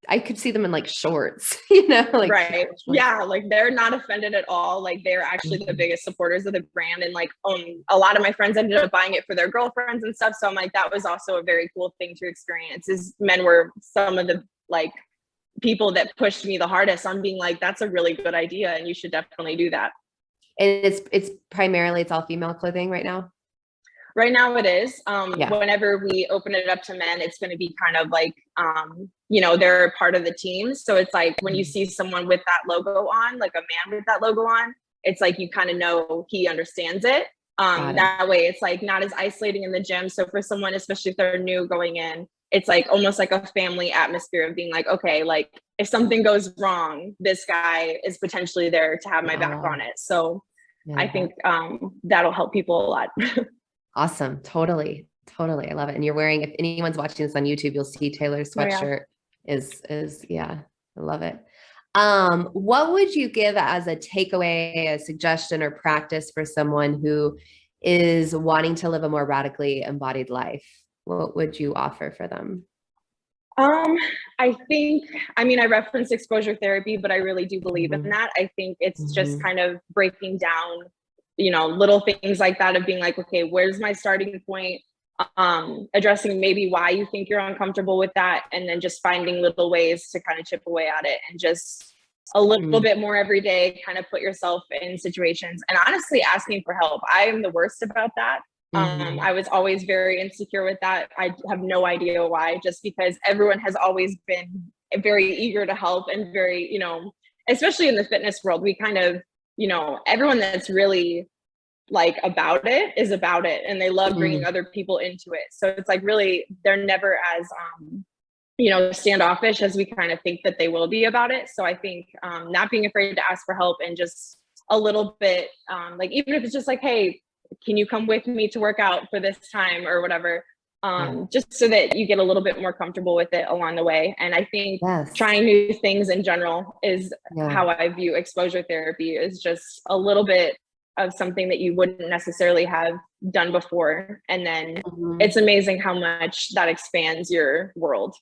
I could see them in like shorts, you know, like, right. Yeah. Like they're not offended at all. Like they're actually the biggest supporters of the brand. And like, a lot of my friends ended up buying it for their girlfriends and stuff. So I'm like, that was also a very cool thing to experience, is men were some of the like people that pushed me the hardest on being like, that's a really good idea and you should definitely do that. And it's primarily, it's all female clothing right now. Right now it is. Whenever we open it up to men, it's going to be kind of like, you know, they're part of the team. So it's like when you see someone with that logo on, like a man with that logo on, it's like, you kind of know he understands it. That way it's like not as isolating in the gym. So for someone, especially if they're new going in, it's like almost like a family atmosphere of being like, okay, like if something goes wrong, this guy is potentially there to have my back on it. So I think that'll help people a lot. Awesome. Totally. I love it. And you're wearing, if anyone's watching this on YouTube, you'll see Taylor's sweatshirt is I love it. What would you give as a takeaway, a suggestion or practice for someone who is wanting to live a more radically embodied life? What would you offer for them? I think, I mean, I referenced exposure therapy, but I really do believe in that. I think it's just kind of breaking down, you know, little things like that of being like, okay, where's my starting point? Addressing maybe why you think you're uncomfortable with that, and then just finding little ways to kind of chip away at it, and just a little bit more every day, kind of put yourself in situations, and honestly asking for help. I am the worst about that. I was always very insecure with that. I have no idea why, just because everyone has always been very eager to help, and very, you know, especially in the fitness world, we kind of, you know, everyone that's really like about it is about it, and they love bringing other people into it. So it's like, really, they're never as, you know, standoffish as we kind of think that they will be about it. So I think not being afraid to ask for help, and just a little bit, like, even if it's just like, hey, can you come with me to work out for this time or whatever, just so that you get a little bit more comfortable with it along the way. And I think trying new things in general is how I view exposure therapy, is just a little bit of something that you wouldn't necessarily have done before. And then it's amazing how much that expands your world.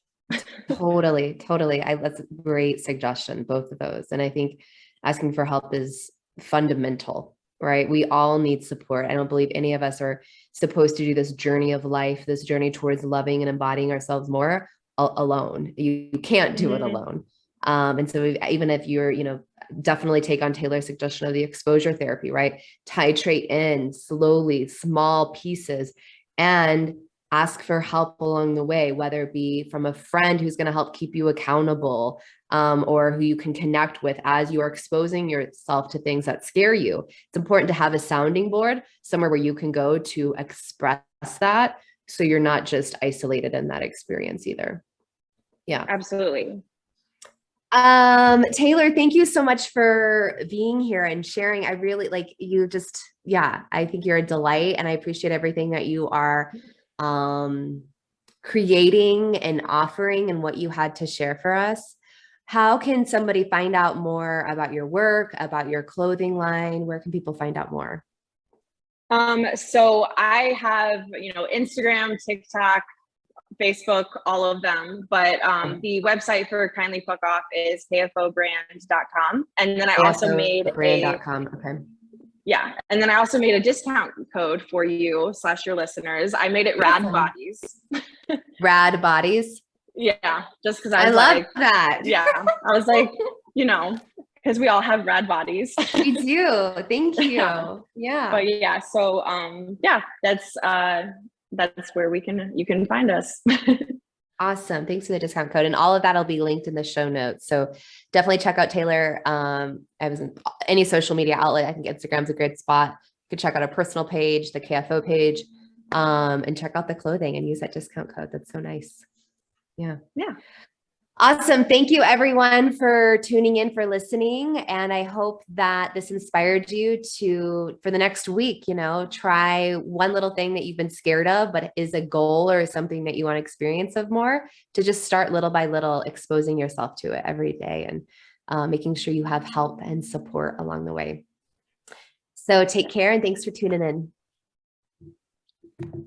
Totally. That's a great suggestion, both of those. And I think asking for help is fundamental, right? We all need support. I don't believe any of us are supposed to do this journey of life, this journey towards loving and embodying ourselves more alone. You can't do it alone. And so even if you're, you know, definitely take on Taylor's suggestion of the exposure therapy, right? Titrate in slowly, small pieces, and ask for help along the way, whether it be from a friend who's going to help keep you accountable, or who you can connect with as you are exposing yourself to things that scare you. It's important to have a sounding board, somewhere where you can go to express that, so you're not just isolated in that experience either. Yeah, absolutely. Taylor, thank you so much for being here and sharing. I really like you. Just, I think you're a delight, and I appreciate everything that you are creating and offering, and what you had to share for us. How can somebody find out more about your work, about your clothing line? Where can people find out more? So I have, you know, Instagram, TikTok, Facebook, all of them. But the website for Kindly Fuck Off is kfobrand.com. And then I also made brand.com. Okay. Yeah. And then I also made a discount code for you / your listeners. I made it Rad Bodies. Rad Bodies. Yeah. Just because I love that. Yeah. I was like, you know, because we all have rad bodies. We do. Thank you. Yeah. But yeah, so that's where you can find us. Awesome. Thanks for the discount code. And all of that will be linked in the show notes. So definitely check out Taylor. I was in any social media outlet. I think Instagram's a great spot. You could check out a personal page, the KFO page, and check out the clothing and use that discount code. That's so nice. Yeah. Yeah. Awesome. Thank you everyone for tuning in, for listening. And I hope that this inspired you to, for the next week, try one little thing that you've been scared of, but is a goal or something that you want to experience of more, to just start little by little, exposing yourself to it every day and making sure you have help and support along the way. So take care and thanks for tuning in.